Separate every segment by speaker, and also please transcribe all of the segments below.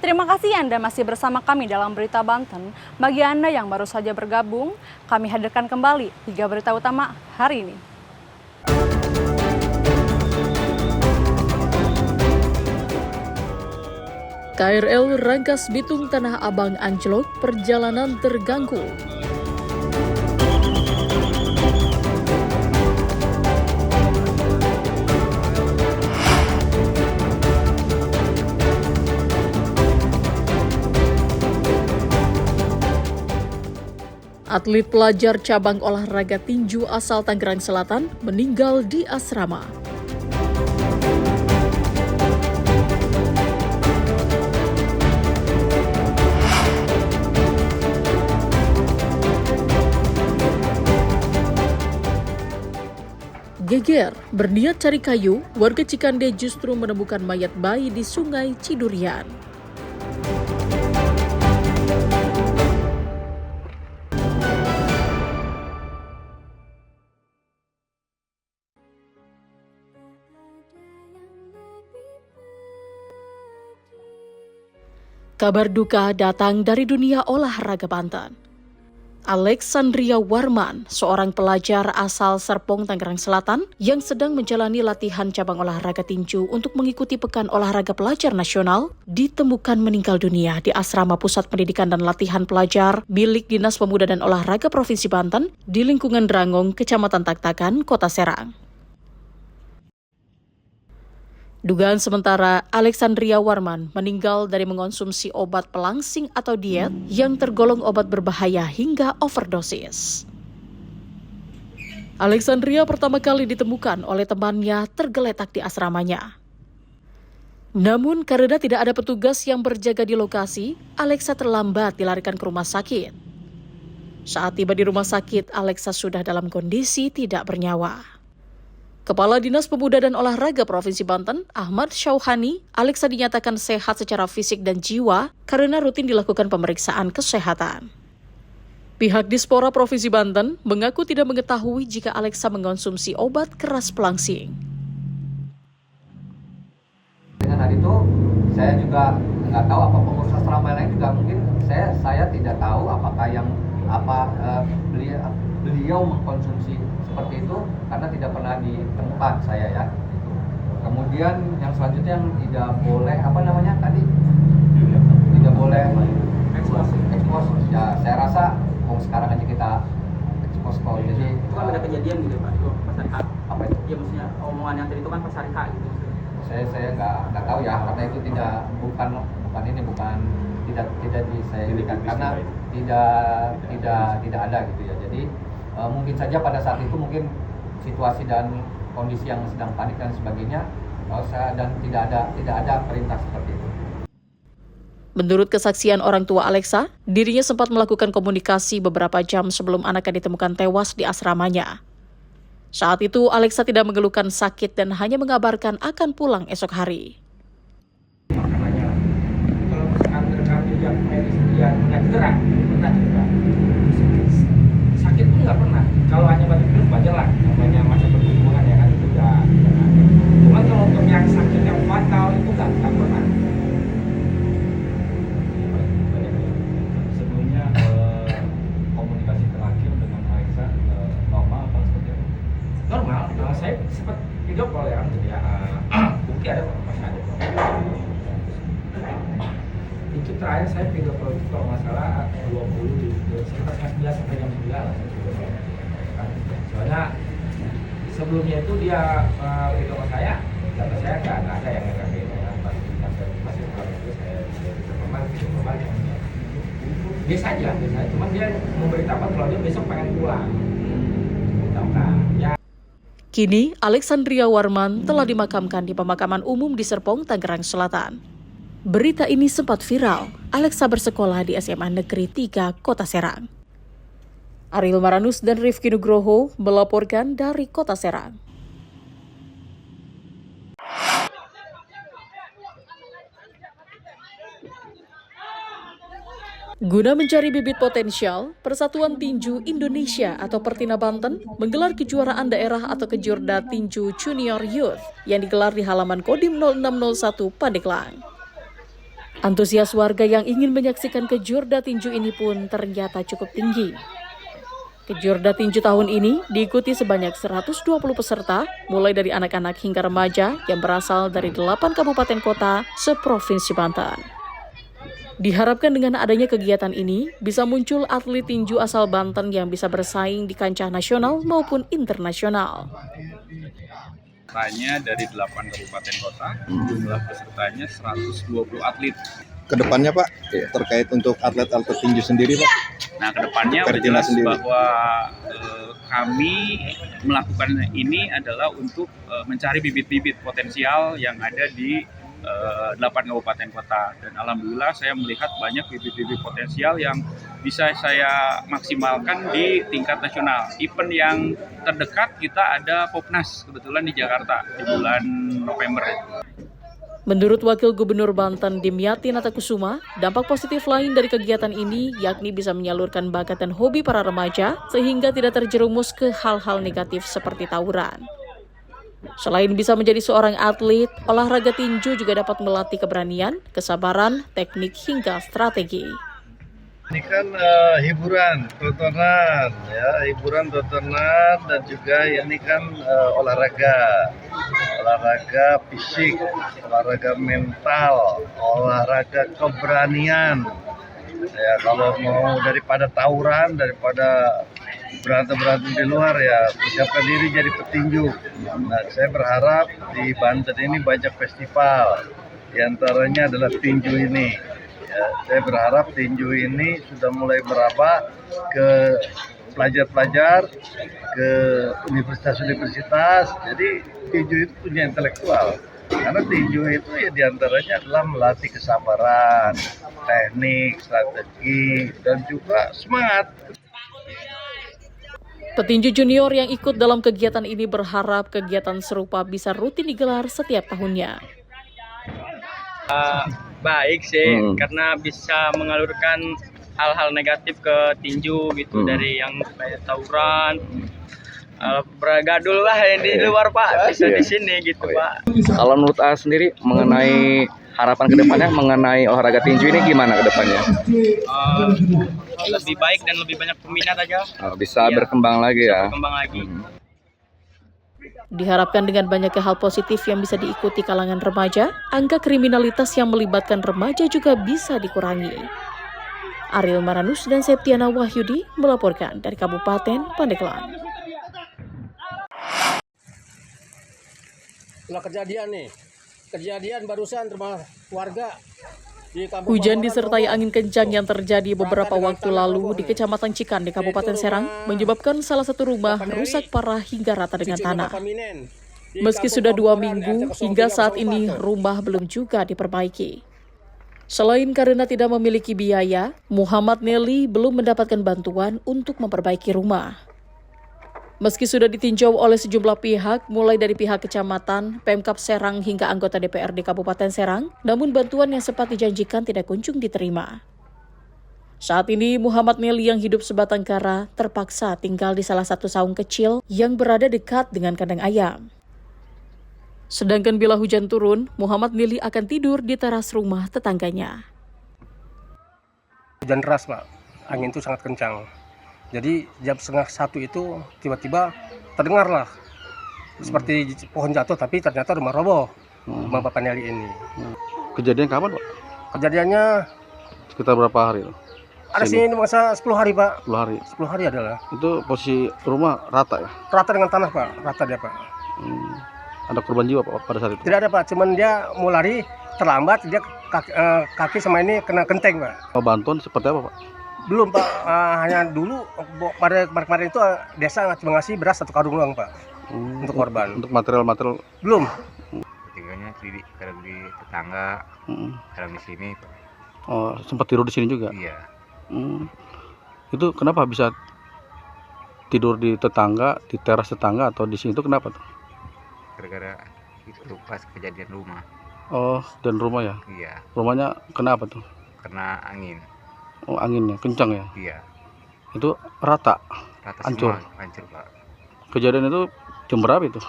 Speaker 1: Terima kasih Anda masih bersama kami dalam Berita Banten. Bagi Anda yang baru saja bergabung, kami hadirkan kembali 3 berita utama hari ini.
Speaker 2: KRL Rangkas Bitung Tanah Abang anjlok, perjalanan terganggu. Atlet pelajar cabang olahraga tinju asal Tangerang Selatan meninggal di asrama. Geger, berniat cari kayu, warga Cikande justru menemukan mayat bayi di Sungai Cidurian. Kabar duka datang dari dunia olahraga Banten. Alexandria Warman, seorang pelajar asal Serpong, Tangerang Selatan, yang sedang menjalani latihan cabang olahraga tinju untuk mengikuti Pekan Olahraga Pelajar Nasional, ditemukan meninggal dunia di Asrama Pusat Pendidikan dan Latihan Pelajar milik Dinas Pemuda dan Olahraga Provinsi Banten di lingkungan Drangong, Kecamatan Taktakan, Kota Serang. Dugaan sementara, Alexandria Warman meninggal dari mengonsumsi obat pelangsing atau diet yang tergolong obat berbahaya hingga overdosis. Alexandria pertama kali ditemukan oleh temannya tergeletak di asramanya. Namun karena tidak ada petugas yang berjaga di lokasi, Alexa terlambat dilarikan ke rumah sakit. Saat tiba di rumah sakit, Alexa sudah dalam kondisi tidak bernyawa. Kepala Dinas Pemuda dan Olahraga Provinsi Banten, Ahmad Syauhani, Alexa dinyatakan sehat secara fisik dan jiwa karena rutin dilakukan pemeriksaan kesehatan. Pihak Dispora Provinsi Banten mengaku tidak mengetahui jika Alexa mengonsumsi obat keras pelangsing.
Speaker 3: Dengan hari itu, saya juga nggak tahu apa pengurus asrama lain juga mungkin saya tidak tahu apakah beliau mengkonsumsi seperti itu karena tidak pernah di tempat saya ya. Kemudian yang selanjutnya yang tidak boleh tidak boleh ekspos. Ya saya rasa sekarang aja kita ekspos kok. Jadi
Speaker 4: itu kan ada kejadian gitu Pak, itu pas hari H.
Speaker 3: Apa itu?
Speaker 4: Ya maksudnya omongan yang tadi itu kan pas hari H gitu.
Speaker 3: Saya nggak tahu ya karena itu bukan tidak disediakan karena tidak ada gitu ya. Jadi mungkin saja pada saat itu mungkin situasi dan kondisi yang sedang panik dan sebagainya dan tidak ada perintah seperti itu.
Speaker 2: Menurut kesaksian orang tua Alexa, dirinya sempat melakukan komunikasi beberapa jam sebelum anaknya ditemukan tewas di asramanya. Saat itu Alexa tidak mengeluhkan sakit dan hanya mengabarkan akan pulang esok hari.
Speaker 4: Makanya kalau misalkan rekam jejak medis dia pernah cedera. Sakit pun nggak pernah. Kalau hanya batuk-batuk wajar lah, namanya masa pertumbuhan ya kan itu udah. Cuman kalau untuk yang sakit yang fatal itu nggak pernah.
Speaker 5: Sebelumnya komunikasi terakhir dengan Alexa normal atau seperti apa?
Speaker 4: Normal. Saya sempat video call ya, jadi bukti ada kok, masih ada. Itu terakhir saya video call itu kalau nggak salah 20 sekitar 11 sampai jam 9 lah. Soalnya sebelumnya itu dia video call saya, data saya nggak ada yang nggak ya. Masih itu saya normal biasa aja. Cuman dia memberitahukan kalau dia besok pengen pulang. Beritahukan. Ya.
Speaker 2: Kini, Alexandria Warman telah dimakamkan di pemakaman umum di Serpong, Tangerang Selatan. Berita ini sempat viral. Alexa bersekolah di SMA Negeri 3 Kota Serang. Ariel Maranus dan Rifki Nugroho melaporkan dari Kota Serang. Guna mencari bibit potensial, Persatuan Tinju Indonesia atau Pertina Banten menggelar kejuaraan daerah atau Kejurda Tinju Junior Youth yang digelar di halaman Kodim 0601 Pandeglang. Antusias warga yang ingin menyaksikan kejurda tinju ini pun ternyata cukup tinggi. Kejurda tinju tahun ini diikuti sebanyak 120 peserta, mulai dari anak-anak hingga remaja yang berasal dari 8 kabupaten kota seprovinsi Banten. Diharapkan dengan adanya kegiatan ini, bisa muncul atlet tinju asal Banten yang bisa bersaing di kancah nasional maupun internasional.
Speaker 5: Pesertanya dari 8 kabupaten kota, jumlah pesertanya 120 atlet.
Speaker 6: Kedepannya Pak, terkait untuk atlet-atlet tinju sendiri Pak?
Speaker 5: Nah, kedepannya udah
Speaker 6: Karantina
Speaker 5: jelas
Speaker 6: sendiri.
Speaker 5: bahwa kami melakukan ini adalah untuk mencari bibit-bibit potensial yang ada di 8 kabupaten kota. Dan alhamdulillah saya melihat banyak bibit-bibit potensial yang bisa saya maksimalkan di tingkat nasional. Event yang terdekat kita ada Popnas kebetulan di Jakarta di bulan November.
Speaker 2: Menurut Wakil Gubernur Banten Dimyati Natakusuma, dampak positif lain dari kegiatan ini yakni bisa menyalurkan bakat dan hobi para remaja sehingga tidak terjerumus ke hal-hal negatif seperti tawuran. Selain bisa menjadi seorang atlet, olahraga tinju juga dapat melatih keberanian, kesabaran, teknik hingga strategi.
Speaker 7: Ini kan hiburan, tontonan, dan juga ini kan olahraga fisik, olahraga mental, olahraga keberanian. Ya kalau mau daripada tawuran, daripada berantem di luar ya persiapkan diri jadi petinju. Nah saya berharap di Banten ini banyak festival, diantaranya adalah tinju ini. Ya, saya berharap tinju ini sudah mulai meraba ke pelajar-pelajar, ke universitas-universitas. Jadi tinju itu punya intelektual. Karena tinju itu ya diantaranya adalah melatih kesabaran, teknik, strategi, dan juga semangat.
Speaker 2: Petinju junior yang ikut dalam kegiatan ini berharap kegiatan serupa bisa rutin digelar setiap tahunnya.
Speaker 8: Baik sih, karena bisa mengalurkan hal-hal negatif ke tinju gitu, dari yang kayak tawuran, bergadul lah yang di luar Pak, bisa di sini gitu Pak.
Speaker 9: Kalau menurut A sendiri mengenai harapan kedepannya mengenai olahraga tinju ini gimana kedepannya?
Speaker 8: Lebih baik dan lebih banyak peminat aja.
Speaker 9: Bisa berkembang lagi ya?
Speaker 8: Berkembang lagi.
Speaker 2: Diharapkan dengan banyaknya hal positif yang bisa diikuti kalangan remaja, angka kriminalitas yang melibatkan remaja juga bisa dikurangi. Ariel Maranus dan Septiana Wahyudi melaporkan dari Kabupaten Pandeglang.
Speaker 10: Nah kejadian barusan rumah warga di Kabupaten
Speaker 2: Hujan disertai angin kencang yang terjadi beberapa waktu lalu di Kecamatan Cikande, Kabupaten Serang, menyebabkan salah satu rumah rusak parah hingga rata dengan tanah. Meski sudah 2 minggu, hingga saat ini rumah belum juga diperbaiki. Selain karena tidak memiliki biaya, Muhammad Nelly belum mendapatkan bantuan untuk memperbaiki rumah. Meski sudah ditinjau oleh sejumlah pihak, mulai dari pihak kecamatan, Pemkab Serang hingga anggota DPRD Kabupaten Serang, namun bantuan yang sempat dijanjikan tidak kunjung diterima. Saat ini, Muhammad Nelly yang hidup sebatang kara terpaksa tinggal di salah satu saung kecil yang berada dekat dengan kandang ayam. Sedangkan bila hujan turun, Muhammad Nelly akan tidur di teras rumah tetangganya.
Speaker 10: Hujan deras Pak, angin itu sangat kencang. Jadi jam 12:30 itu tiba-tiba terdengarlah seperti pohon jatuh, tapi ternyata rumah roboh, rumah Bapak Nelly ini.
Speaker 6: Kejadian kapan Pak?
Speaker 10: Kejadiannya
Speaker 6: Sekitar berapa hari?
Speaker 10: ada sini masa 10 hari Pak.
Speaker 6: 10 hari.
Speaker 10: 10 hari adalah
Speaker 6: Itu posisi rumah rata ya?
Speaker 10: rata dengan tanah Pak, rata dia Pak.
Speaker 6: Ada korban jiwa Pak pada saat itu?
Speaker 10: Tidak ada Pak, cuman dia mau lari terlambat, dia kaki sama ini kena genteng Pak.
Speaker 6: Bantuan seperti apa Pak?
Speaker 10: Belum Pak, hanya dulu pada kemarin itu desa cuma ngasih beras 1 karung doang Pak untuk korban.
Speaker 6: Untuk material-material?
Speaker 10: Belum.
Speaker 4: Tinggalnya kadang di tetangga, kadang di sini.
Speaker 6: Oh, sempat tidur di sini juga?
Speaker 4: Iya.
Speaker 6: Itu kenapa bisa tidur di tetangga, di teras tetangga atau di sini itu kenapa tuh?
Speaker 4: Gara-gara itu pas kejadian rumah.
Speaker 6: Oh, dan rumah ya?
Speaker 4: Iya,
Speaker 6: Rumahnya kenapa tuh?
Speaker 4: karena angin.
Speaker 6: Oh, anginnya kencang ya?
Speaker 4: Iya,
Speaker 6: Itu rata?
Speaker 4: rata
Speaker 6: Hancur.
Speaker 4: semua, hancur Pak.
Speaker 6: Kejadian itu jam berapa itu?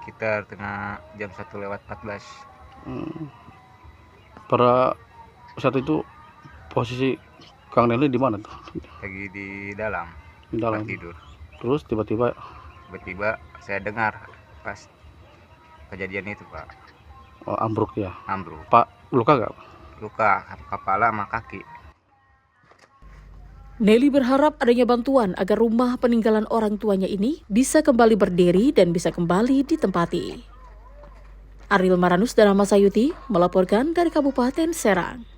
Speaker 4: Kita tengah jam 1:14.
Speaker 6: Para saat itu posisi Kang Nelly di mana tuh?
Speaker 11: Lagi di dalam
Speaker 6: Di dalam.
Speaker 11: tidur.
Speaker 6: Terus tiba-tiba
Speaker 11: Saya dengar pas kejadian itu Pak,
Speaker 6: ambruk ya.
Speaker 11: ambruk,
Speaker 6: Pak luka gak?
Speaker 11: luka kepala sama kaki.
Speaker 2: Nelly berharap adanya bantuan agar rumah peninggalan orang tuanya ini bisa kembali berdiri dan bisa kembali ditempati. Ariel Maranus dan Ahmad Sayuti melaporkan dari Kabupaten Serang.